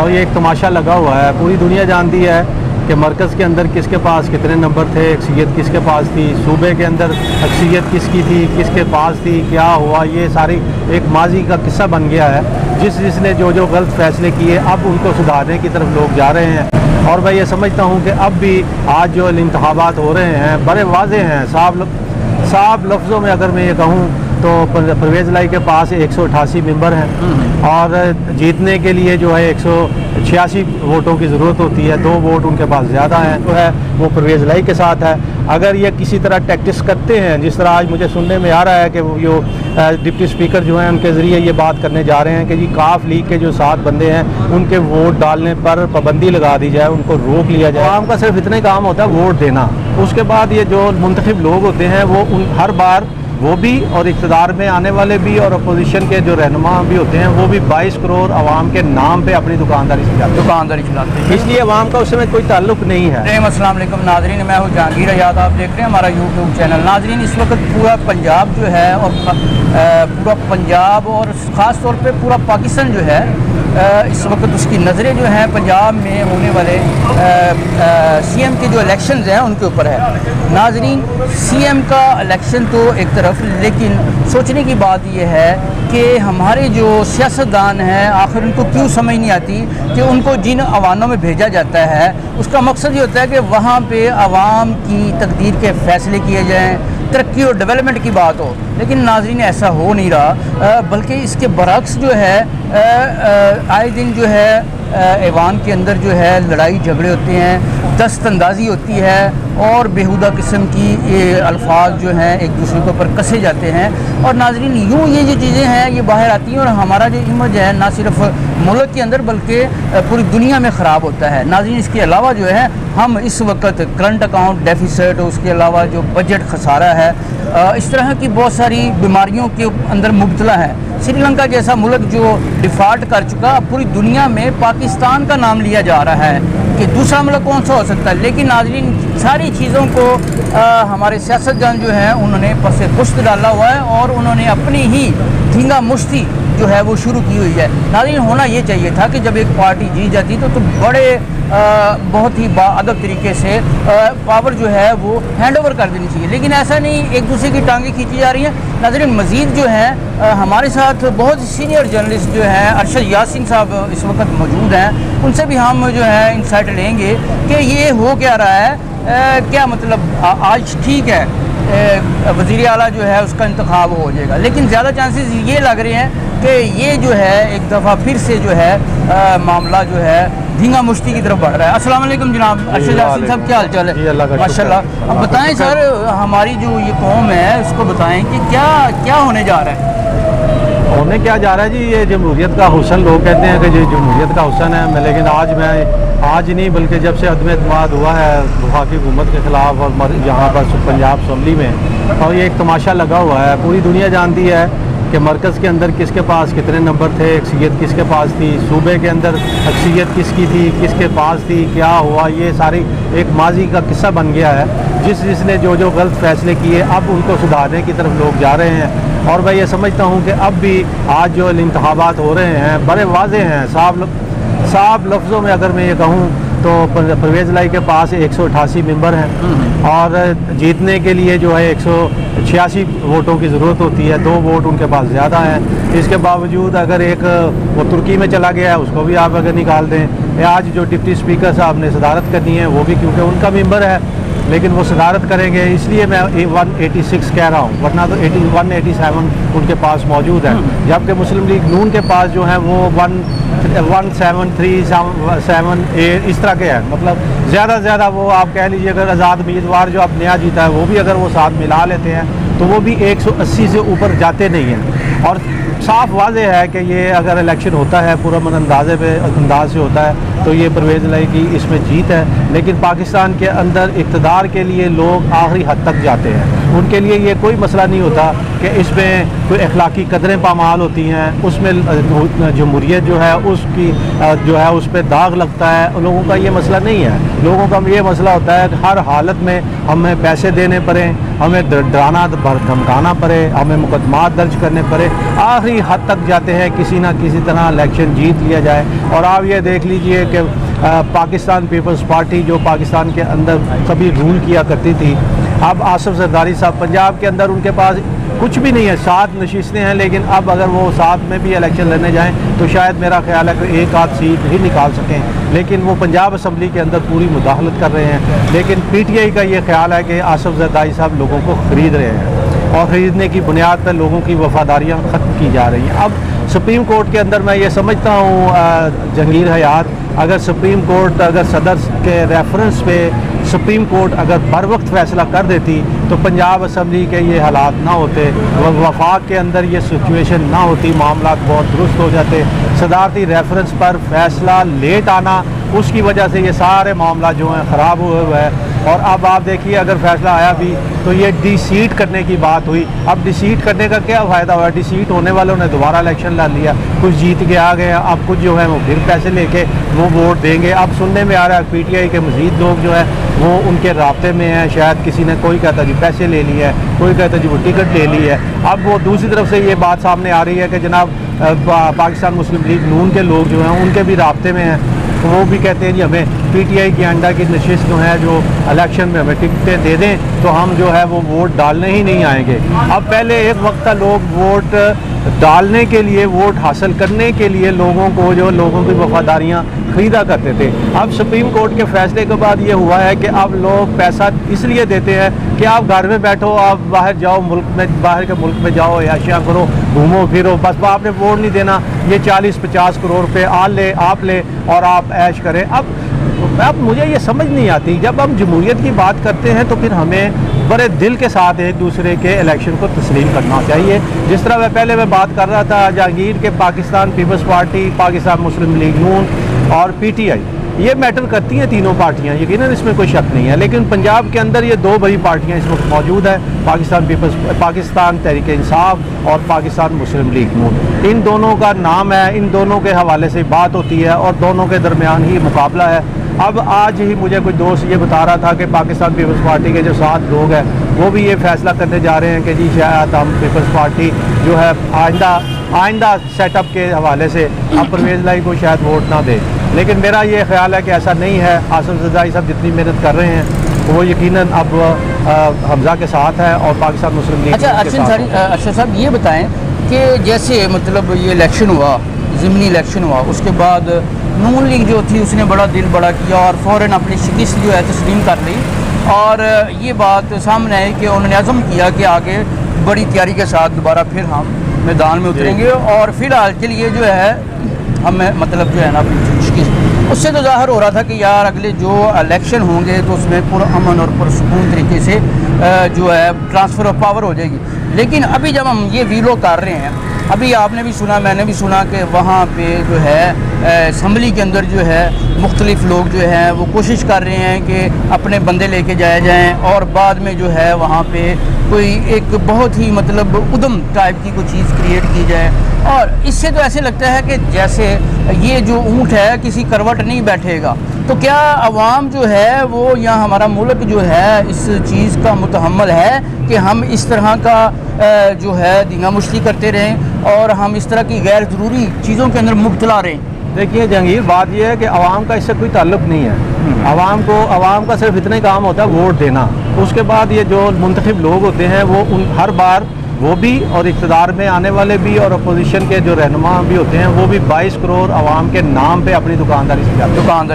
और ये एक तमाशा लगा हुआ है। पूरी दुनिया जानती है कि मरकज़ के अंदर किसके पास कितने नंबर थे, अक्सरियत किसके पास थी, सूबे के अंदर अक्सरियत किसकी थी, किसके पास थी, क्या हुआ, ये सारी एक माजी का किस्सा बन गया है। जिसने जो गलत फ़ैसले किए अब उनको सुधारने की तरफ लोग जा रहे हैं। और मैं ये समझता हूँ कि अब भी आज जो इंतखाबात हो रहे हैं बड़े वाज़े हैं, साफ लफ्ज़ों में अगर मैं ये कहूँ तो परवेज़ लाई के पास 188 मेंबर हैं और जीतने के लिए जो है 186 वोटों की ज़रूरत होती है। 2 वोट उनके पास ज़्यादा हैं, तो है वो परवेज़ लाई के साथ है। अगर ये किसी तरह टैक्टिस करते हैं, जिस तरह आज मुझे सुनने में आ रहा है कि जो डिप्टी स्पीकर जो हैं उनके ज़रिए ये बात करने जा रहे हैं कि जी काफ लीग के जो 7 बंदे हैं उनके वोट डालने पर पाबंदी लगा दी जाए, उनको रोक लिया जाए। आवाम का सिर्फ इतना ही काम होता है वोट देना। उसके बाद ये जो मुंतखब लोग होते हैं वो हर बार वो भी और इक़्तिदार में आने वाले भी और अपोजिशन के जो रहनुमा भी होते हैं वो भी 22 करोड़ आवाम के नाम पे अपनी दुकानदारी चलाते हैं, इसलिए आवाम का उसमें कोई ताल्लुक नहीं है। अस्सलाम वालेकुम नाज़रीन, मैं हूँ जहांगीर आज़ाद, आप देख रहे हैं हमारा यूट्यूब चैनल। नाज़रीन, इस वक्त पूरा पंजाब जो है और पूरा पंजाब और ख़ास तौर पे पूरा पाकिस्तान जो है इस वक्त उसकी नज़रें जो हैं पंजाब में होने वाले CM के जो इलेक्शंस हैं उनके ऊपर है। नाज़रीन, CM का इलेक्शन तो एक तरफ, लेकिन सोचने की बात यह है कि हमारे जो सियासतदान हैं आखिर उनको क्यों समझ नहीं आती कि उनको जिन अवानों में भेजा जाता है उसका मकसद ये होता है कि वहाँ पे आवाम की तकदीर के फ़ैसले किए जाएँ, तरक्की और डेवलपमेंट की बात हो। लेकिन नाज़रीन ऐसा हो नहीं रहा, बल्कि इसके बरक्स जो है आए दिन जो है ऐवान के अंदर जो है लड़ाई झगड़े होते हैं, दस्तंदाजी होती है और बेहुदा किस्म की ये अल्फाज जो हैं एक दूसरे के ऊपर कसे जाते हैं। और नाज़रीन यूँ ये जो चीज़ें हैं ये बाहर आती हैं और हमारा जो इमेज है ना सिर्फ मुल्क के अंदर बल्कि पूरी दुनिया में ख़राब होता है। नाज़रीन, इसके अलावा जो है हम इस वक्त करंट अकाउंट डेफिसिट, उसके अलावा जो बजट खसारा है, इस तरह की बहुत सारी बीमारियों के अंदर मुब्तला है। श्रीलंका जैसा मुल्क जो डिफ़ॉल्ट कर चुका, पूरी दुनिया में पाकिस्तान का नाम लिया जा रहा है कि दूसरा मुल्क कौन सा हो सकता है। लेकिन नाज़रीन, सारी चीज़ों को हमारे सियासतदान जो हैं उन्होंने पसे पुश्त डाला हुआ है और उन्होंने अपनी ही धींगा मुश्ती जो है वो शुरू की हुई है। नाज़रीन, होना ये चाहिए था कि जब एक पार्टी जीत जाती तो बड़े बहुत ही बाअदब तरीके से पावर जो है वो हैंड ओवर कर देनी चाहिए, लेकिन ऐसा नहीं, एक दूसरे की टांगें खींची जा रही हैं। नाज़रीन, मज़ीद जो है हमारे साथ बहुत सीनियर जर्नलिस्ट जो हैं अरशद यासीन साहब इस वक्त मौजूद हैं, उनसे भी हम जो है इंसाइट लेंगे कि ये हो क्या रहा है, क्या मतलब आज ठीक है वज़ीर आला जो है उसका इंतखाब हो जाएगा, लेकिन ज़्यादा चांसेस ये लग रहे हैं कि ये जो है एक दफ़ा फिर से जो है मामला जो है धींगा मुश्ती की तरफ बढ़ रहा है। अस्सलाम वालेकुम जनाब अरशद यासीन साहब, क्या हाल चाल है? माशाल्लाह। अब बताएं सर, हमारी जो ये कौम है उसको बताएं कि क्या होने जा रहा है? होने क्या जा रहा है जी, ये जमहूरियत का हुसन, लोग कहते हैं कि जो जमहूरियत का हुसन है, लेकिन आज नहीं बल्कि जब से अदम एतमाद हुआ है वफाकी हुकूमत के ख़िलाफ़ और यहाँ पर पंजाब असम्बली में, और ये एक तमाशा लगा हुआ है। पूरी दुनिया जानती है कि मरकज़ के अंदर किसके पास कितने नंबर थे, अक्सरियत किसके पास थी, सूबे के अंदर अक्सरियत किसकी थी, किसके पास थी, क्या हुआ, ये सारी एक माजी का किस्सा बन गया है। जिसने जो गलत फ़ैसले किए अब उनको सुधारने की तरफ लोग जा रहे हैं। और मैं ये समझता हूँ कि अब भी आज जो इंतखाबात हो रहे हैं बड़े वाज़े हैं, साफ लफ्ज़ों में अगर मैं ये कहूँ तो परवेज़ लाई के पास 188 मेंबर हैं और जीतने के लिए जो है 186 वोटों की ज़रूरत होती है। 2 वोट उनके पास ज़्यादा हैं। इसके बावजूद अगर एक वो तुर्की में चला गया है उसको भी आप अगर निकाल दें, आज जो डिप्टी स्पीकर साहब ने सदारत करनी है वो भी क्योंकि उनका मेंबर है, लेकिन वो सदारत करेंगे, इसलिए मैं 186 कह रहा हूँ, वरना तो 187 उनके पास मौजूद है। जबकि मुस्लिम लीग नून के पास जो है वो 173, 78 इस तरह के हैं। मतलब ज़्यादा से ज़्यादा वो आप कह लीजिए अगर आज़ाद उम्मीदवार जो अब नया जीता है वो भी अगर वो साथ मिला लेते हैं तो वो भी 180 से ऊपर जाते नहीं हैं। और साफ वाज़े है कि ये अगर इलेक्शन होता है पूरा अंदाज से होता है तो ये परवेज़ लाई की इसमें जीत है। लेकिन पाकिस्तान के अंदर इक़्तिदार के लिए लोग आखिरी हद तक जाते हैं, उनके लिए ये कोई मसला नहीं होता कि इसमें कोई अखलाकी कदरें पामाल होती हैं, उसमें जमहूरियत जो है उसकी जो है उस पर दाग लगता है। लोगों का ये मसला नहीं है, लोगों का ये मसला होता है कि हर हालत में हमें पैसे देने पड़े, हमें डराना धमकाना पड़े, हमें मुकदमात दर्ज करने पड़े, आखिरी हद तक जाते हैं किसी ना किसी तरह इलेक्शन जीत लिया जाए। और आप ये देख लीजिए कि पाकिस्तान पीपल्स पार्टी जो पाकिस्तान के अंदर कभी रूल किया करती थी, अब आसिफ जरदारी साहब पंजाब के अंदर उनके पास कुछ भी नहीं है, 7 नशिस्तें हैं, लेकिन अब अगर वो 7 में भी इलेक्शन लड़ने जाएं तो शायद मेरा ख्याल है कि एक आध सीट ही निकाल सकें। लेकिन वो पंजाब असम्बली के अंदर पूरी मुदाखलत कर रहे हैं। लेकिन PTI का ये ख्याल है कि आसिफ जरदारी साहब लोगों को ख़रीद रहे हैं और ख़रीदने की बुनियाद पर लोगों की वफादारियाँ ख़त्म की जा रही हैं। अब सुप्रीम कोर्ट के अंदर मैं ये समझता हूँ जहांगीर हयात, अगर सुप्रीम कोर्ट अगर सदर के रेफरेंस पे सुप्रीम कोर्ट अगर बर वक्त फ़ैसला कर देती तो पंजाब असम्बली के ये हालात ना होते, वफाक के अंदर ये सिचुएशन ना होती, मामला बहुत दुरुस्त हो जाते। सदारती रेफरेंस पर फैसला लेट आना, उसकी वजह से ये सारे मामला जो हैं ख़राब हुए हुए हैं। और अब आप देखिए अगर फैसला आया भी तो ये डिसीट करने की बात हुई। अब डिसीट करने का क्या फ़ायदा हुआ? डिसीट होने वालों ने दोबारा इलेक्शन लड़ लिया, कुछ जीत के आ गए, अब कुछ जो है वो फिर पैसे लेके वो वोट देंगे। अब सुनने में आ रहा है PTI के मज़ीद लोग जो है वो उनके राब्ते में हैं, शायद किसी ने कोई कहता जी पैसे ले लिए है, कोई कहता जी वो टिकट ले ली है। अब वो दूसरी तरफ से ये बात सामने आ रही है कि जनाब पाकिस्तान मुस्लिम लीग नून के लोग जो हैं उनके भी राब्ते में हैं, तो वो भी कहते हैं जी हमें PTI की अंडा की नशिस्त जो है जो इलेक्शन में हमें टिकटें दे दें तो हम जो है वो वोट डालने ही नहीं आएंगे। अब पहले एक वक्त था लोग वोट डालने के लिए, वोट हासिल करने के लिए लोगों को जो लोगों की वफादारियाँ ख़रीदा करते थे। अब सुप्रीम कोर्ट के फैसले के बाद ये हुआ है कि अब लोग पैसा इसलिए देते हैं कि आप घर में बैठो, आप बाहर जाओ, मुल्क में बाहर के मुल्क में जाओ, याशियाँ करो, घूमो फिरो, बस आपने वोट नहीं देना, ये 40-50 करोड़ रुपये आप ले और आप ऐश करें। अब मुझे ये समझ नहीं आती, जब हम जमहूरियत की बात करते हैं तो फिर हमें बड़े दिल के साथ एक दूसरे के इलेक्शन को तस्लीम करना चाहिए। जिस तरह पहले मैं बात कर रहा था जहांगीर के पाकिस्तान पीपल्स पार्टी, पाकिस्तान मुस्लिम लीग नून और PTI, ये मैटर करती हैं तीनों पार्टियां, यकीनन इसमें कोई शक नहीं है। लेकिन पंजाब के अंदर ये 2 बड़ी पार्टियां इस वक्त मौजूद है, पाकिस्तान तहरीक इंसाफ और पाकिस्तान मुस्लिम लीग नून। इन दोनों का नाम है, इन दोनों के हवाले से बात होती है और दोनों के दरमियान ही मुकाबला है। अब आज ही मुझे कोई दोस्त ये बता रहा था कि पाकिस्तान पीपल्स पार्टी के जो 7 लोग हैं वो भी ये फैसला करने जा रहे हैं कि जी शायद हम पीपल्स पार्टी जो है आइंदा सेटअप के हवाले से अब परवेज़ लाई को शायद वोट ना दे। लेकिन मेरा ये ख्याल है कि ऐसा नहीं है। आसिफ जरदारी साहब जितनी मेहनत कर रहे हैं वो यकीनन अब हमजा के साथ है और पाकिस्तान मुस्लिम लीग। अच्छा अरशद साहब ये बताएं कि जैसे मतलब ये इलेक्शन हुआ, ज़िमनी इलेक्शन हुआ, उसके बाद नून लीग जो थी उसने बड़ा दिल बड़ा किया और फ़ौरन अपनी शिकस्त जो है तस्लीम कर ली और ये बात सामने आई कि उन्होंने अज़म किया कि आगे बड़ी तैयारी के साथ दोबारा फिर हम मैदान में उतरेंगे और फ़िलहाल के लिए जो है हमें मतलब जो है ना शिकस्त, उससे तो ज़ाहिर हो रहा था कि यार अगले जो इलेक्शन होंगे तो उसमें पुरअमन और पुरसुकून तरीके से जो है ट्रांसफ़र ऑफ पावर हो जाएगी। लेकिन अभी जब हम ये वीलो कर रहे हैं, अभी आपने भी सुना, मैंने भी सुना कि वहाँ पे जो है असम्बली के अंदर जो है मुख्तलिफ लोग जो हैं वो कोशिश कर रहे हैं कि अपने बंदे लेके जाए जाएँ और बाद में जो है वहाँ पे कोई एक बहुत ही मतलब उदम टाइप की कोई चीज़ क्रिएट की जाए। और इससे तो ऐसे लगता है कि जैसे ये जो ऊँट है किसी करवट नहीं बैठेगा। तो क्या अवाम जो है वो या हमारा मुल्क जो है इस चीज़ का मुतहम्मल है कि हम इस तरह का जो है दींगा मुश्ती करते रहें और हम इस तरह की गैर ज़रूरी चीज़ों के अंदर मुब्तला रहें? देखिए जहांगीर, बात यह है कि आवाम का इससे कोई ताल्लुक़ नहीं है। आवाम का सिर्फ इतना ही काम होता है वोट देना। उसके बाद ये जो मुंतखब लोग होते हैं वो हर बार वो भी और इक़्तिदार में आने वाले भी और अपोजिशन के जो रहनुमा भी होते हैं वो भी 22 करोड़ आवाम के नाम पे अपनी दुकानदारी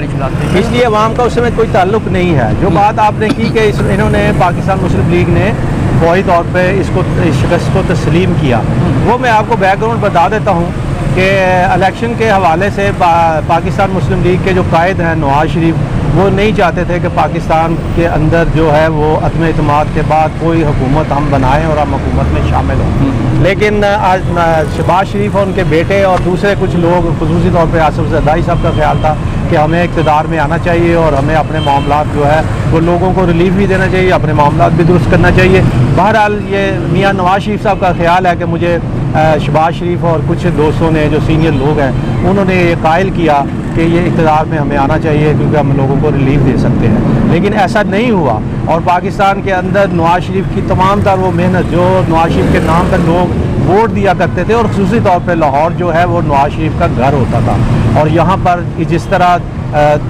चलाते हैं। इसलिए आवाम का उसमें कोई ताल्लुक़ नहीं है। जो बात आपने की कि इन्होंने पाकिस्तान मुस्लिम लीग ने फौरी तौर पर इसको शिकस्त को तस्लीम किया, वो मैं आपको बैकग्राउंड बता देता हूँ कि इलेक्शन के हवाले से पाकिस्तान मुस्लिम लीग के जो कायद हैं नवाज शरीफ, वो नहीं चाहते थे कि पाकिस्तान के अंदर जो है वो अदम एतमाद के बाद कोई हुकूमत हम बनाएं और हम हुकूमत में शामिल हों। लेकिन आज शहबाज शरीफ और उनके बेटे और दूसरे कुछ लोग, खुसूसी तौर पर आसिफ जरदारी साहब का ख्याल था कि हमें इक़्तिदार में आना चाहिए और हमें अपने मामलात जो है वो लोगों को रिलीफ भी देना चाहिए, अपने मामलात भी दुरुस्त करना चाहिए। बहरहाल ये मियाँ नवाज शरीफ साहब का ख्याल है कि मुझे शहबाज शरीफ और कुछ दोस्तों ने जो सीनियर लोग हैं उन्होंने ये कायल किया कि ये इक़्तिदार में हमें आना चाहिए क्योंकि हम लोगों को रिलीफ दे सकते हैं। लेकिन ऐसा नहीं हुआ और पाकिस्तान के अंदर नवाज शरीफ की तमाम तर वो मेहनत, जो नवाज शरीफ के नाम पर लोग वोट दिया करते थे, और खसूसी तौर पे लाहौर जो है वो नवाज शरीफ का घर होता था। और यहाँ पर जिस तरह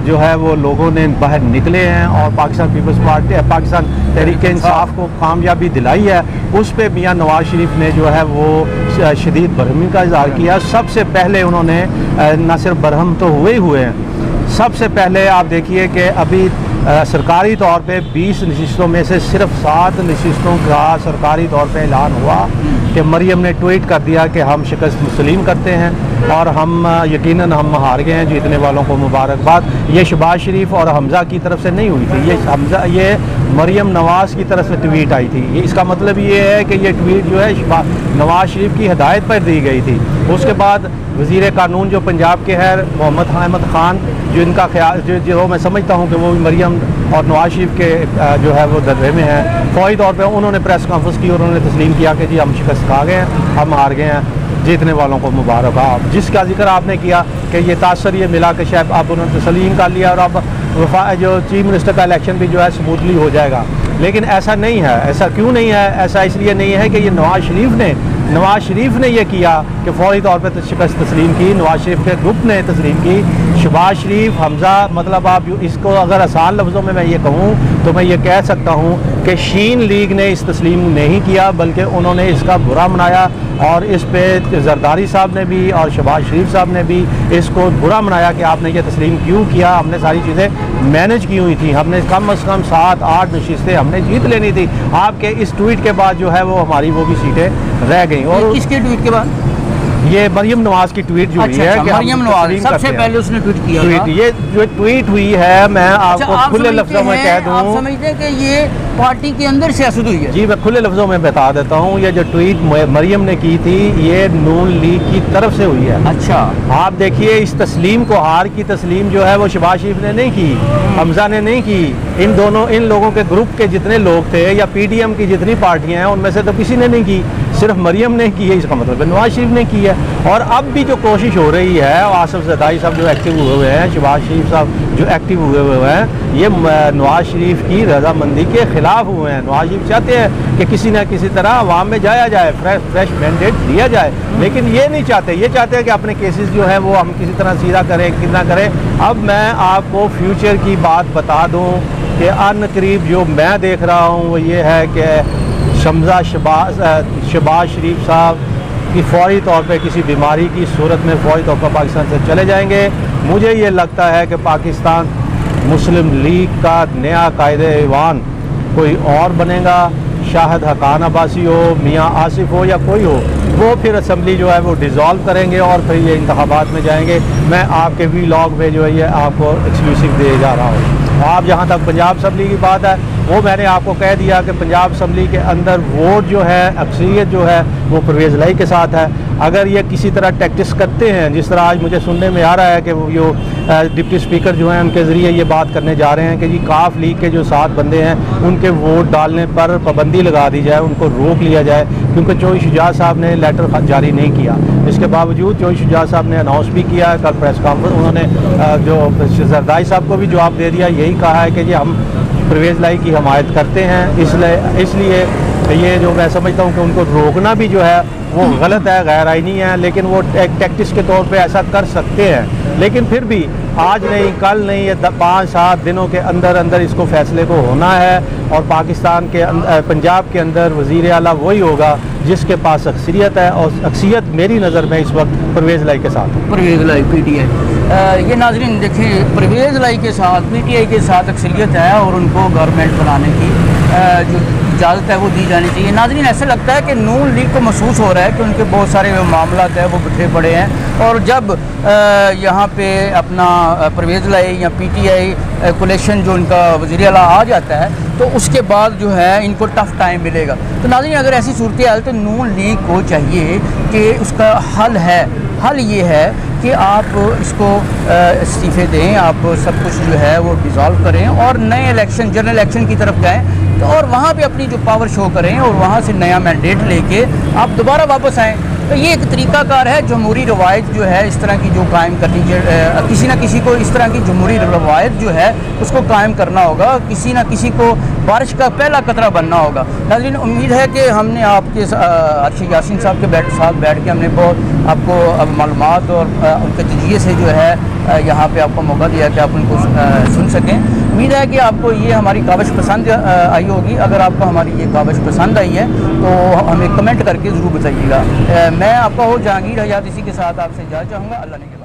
जो है वो लोगों ने बाहर निकले हैं और पाकिस्तान पीपल्स पार्टी, पाकिस्तान तहरीक इंसाफ को कामयाबी दिलाई है, उस पे मियां नवाज शरीफ ने जो है वो शदीद बरहमी का इज़हार किया। सबसे पहले उन्होंने न सिर्फ बरहम तो हुए हैं, सबसे पहले आप देखिए कि अभी सरकारी तौर पे 20 नशिस्तों में से सिर्फ 7 नशिस्तों का सरकारी तौर पे ऐलान हुआ कि मरियम ने ट्वीट कर दिया कि हम शिकस्त तस्लीम करते हैं और हम यकीनन हम हार गए हैं, जीतने वालों को मुबारकबाद। ये शहबाज शरीफ और हमज़ा की तरफ से नहीं हुई थी, ये मरियम नवाज़ की तरफ से ट्वीट आई थी। इसका मतलब ये है कि ये ट्वीट जो है नवाज शरीफ की हिदायत पर दी गई थी। उसके बाद वज़ीर कानून जो पंजाब के हैं मोहम्मद अहमद ख़ान, जो इनका ख्याल जो मैं समझता हूँ कि वो भी मरियम और नवाज शरीफ के जो है वो दर्रे में हैं, फौरी तौर पे उन्होंने प्रेस कॉन्फ्रेंस की और उन्होंने तस्लीम किया कि जी हम शिकस्त खा गए हैं, हम हार गए हैं, जीतने वालों को मुबारकबाद। जिसका जिक्र आपने किया कि ये तासर ये मिला कि शायद अब उन्होंने तस्लीम कर लिया और अब जो चीफ मिनिस्टर का इलेक्शन भी जो है स्मूथली हो जाएगा, लेकिन ऐसा नहीं है। ऐसा क्यों नहीं है? ऐसा इसलिए नहीं है कि ये नवाज शरीफ ने ये किया कि फौरी तौर पर शिकस्त तस्लीम की, नवाज शरीफ के ग्रुप ने तस्लीम की। शहबाज शरीफ, हमज़ा, मतलब आप इसको अगर आसान लफ्ज़ों में मैं ये कहूँ तो मैं ये कह सकता हूँ कि शीन लीग ने इस तस्लीम नहीं किया, बल्कि उन्होंने इसका बुरा मनाया, और इस पे जरदारी साहब ने भी और शहबाज शरीफ साहब ने भी इसको बुरा मनाया कि आपने ये तस्लीम क्यों किया, हमने सारी चीज़ें मैनेज की हुई थी, हमने कम से कम 7-8 नशिस्तें हमने जीत लेनी थी। आपके इस ट्वीट के बाद जो है वो हमारी वो भी सीटें रह गई। और किसके ट्वीट के बाद? ये मरियम नवाज की ट्वीट जो हुई है कि मरियम नवाज सबसे पहले उसने ट्वीट किया था। ये जो ट्वीट हुई है, मैं आपको खुले लफ्जों में कह दूं, आप समझते हैं कि ये पार्टी के अंदर सियासत हुई है? जी, मैं खुले लफ्जों में बता देता हूँ, ये जो ट्वीट मरियम ने की थी ये नून लीग की तरफ से हुई है। अच्छा, आप देखिए इस तस्लीम को, हार की तस्लीम जो है वो शहबाज शरीफ ने नहीं की, हमज़ा ने नहीं की, इन लोगों के ग्रुप के जितने लोग थे या PDM की जितनी पार्टियां हैं उनमें से तो किसी ने नहीं की, सिर्फ मरियम ने की है। इसका मतलब नवाज शरीफ ने की है। और अब भी जो कोशिश हो रही है, आसिफ ज़रदारी साहब जो एक्टिव हुए हैं, शहबाज शरीफ साहब जो एक्टिव हुए हैं, ये नवाज शरीफ की रजामंदी के ख़िलाफ़ हुए हैं। नवाज शरीफ चाहते हैं कि किसी न किसी तरह अवाम में जाया जाए, फ्रेश मैंडेट दिया जाए, लेकिन ये नहीं चाहते। ये चाहते हैं कि अपने केसेस जो है वो हम किसी तरह सीधा करें, कितना करें। अब मैं आपको फ्यूचर की बात बता दूँ कि अन करीब जो मैं देख रहा हूँ वो ये है कि शहबाज शरीफ साहब कि फ़ौरी तौर पे किसी बीमारी की सूरत में फ़ौरी तौर पर पाकिस्तान से चले जाएंगे। मुझे ये लगता है कि पाकिस्तान मुस्लिम लीग का नया कायदे-ए-ईवान कोई और बनेगा, शाहिद हकान अब्बासी हो, मियाँ आसिफ हो या कोई हो, वो फिर असम्बली जो है वो डिज़ोल्व करेंगे और फिर ये इंतखाबात में जाएंगे। मैं आपके वीलॉग में जो है ये आपको एक्सक्लूसिव दे जा रहा हूँ। आप जहाँ तक पंजाब असम्बली की बात है, वो मैंने आपको कह दिया कि पंजाब असम्बली के अंदर वोट जो है, अक्सरियत जो है वो परवेज़ लाई के साथ है। अगर ये किसी तरह टैक्टिस करते हैं, जिस तरह आज मुझे सुनने में आ रहा है कि वो जो डिप्टी स्पीकर जो हैं उनके ज़रिए ये बात करने जा रहे हैं कि जी काफ लीग के जो 7 बंदे हैं उनके वोट डालने पर पाबंदी लगा दी जाए, उनको रोक लिया जाए, क्योंकि चौधरी शुजात साहब ने लेटर जारी नहीं किया। इसके बावजूद चौधरी शुजात साहब ने अनाउंस भी किया, कल प्रेस कॉन्फ्रेंस उन्होंने जो जरदारी साहब को भी जवाब दे दिया, यही कहा है कि जी हम परवेज़ लाई की हमायत करते हैं। इसलिए ये जो मैं समझता हूँ कि उनको रोकना भी जो है वो गलत है, गैर आईनी है, लेकिन वो एक टैक्टिस के तौर पे ऐसा कर सकते हैं। लेकिन फिर भी आज नहीं, कल नहीं, ये 5-7 दिनों के अंदर अंदर इसको फैसले को होना है और पाकिस्तान के पंजाब के अंदर वज़ीर आला वही होगा जिसके पास अक्सरियत है, और अक्सरियत मेरी नज़र में इस वक्त परवेज़ लाई के साथ है। परवेज़ लाई PTI, ये नाज़रीन देखें, परवेज़ लाई के साथ PTI के साथ अक्सरियत है और उनको गवर्नमेंट बनाने की जो इजाज़त है वो दी जानी चाहिए। नाज़रीन ऐसा लगता है कि नून लीग को महसूस हो रहा है कि उनके बहुत सारे मामला है वो बिखरे पड़े हैं, और जब यहाँ पे अपना परवेज़ लाई या PTI कोलेशन जो उनका वज़ीर आला आ जाता है तो उसके बाद जो है इनको टफ़ टाइम मिलेगा। तो नाज़रीन अगर ऐसी सूरत हाल तो नून लीग को चाहिए कि उसका हल ये है कि आप इसको इस्तीफ़े दें, आप सब कुछ जो है वो डिज़ोल्व करें और नए इलेक्शन, जनरल इलेक्शन की तरफ जाएँ, तो और वहाँ पे अपनी जो पावर शो करें और वहाँ से नया मैंडेट लेके आप दोबारा वापस आएँ। तो ये एक तरीक़ाकार है, जमहूरी रवायत जो है इस तरह की जो कायम करनी चाहिए, किसी न किसी को इस तरह की जमहूरी रवायत जो है उसको कायम करना होगा, किसी न किसी को बारिश का पहला कतरा बनना होगा। नाज़रीन, उम्मीद है कि हमने आपके अर्शद यासीन साहब के साथ बैठ के हमने बहुत आपको मालूमात और उनके तजिए से जो है यहाँ पे आपको मौका दिया कि आप उनको सुन सकें। उम्मीद है कि आपको ये हमारी काविश पसंद आई होगी। अगर आपको हमारी ये काविश पसंद आई है तो हमें कमेंट करके ज़रूर बताइएगा। मैं आपका हो जहांगीर हयात इसी के साथ आपसे इजाज़त चाहूँगा। अल्लाह ने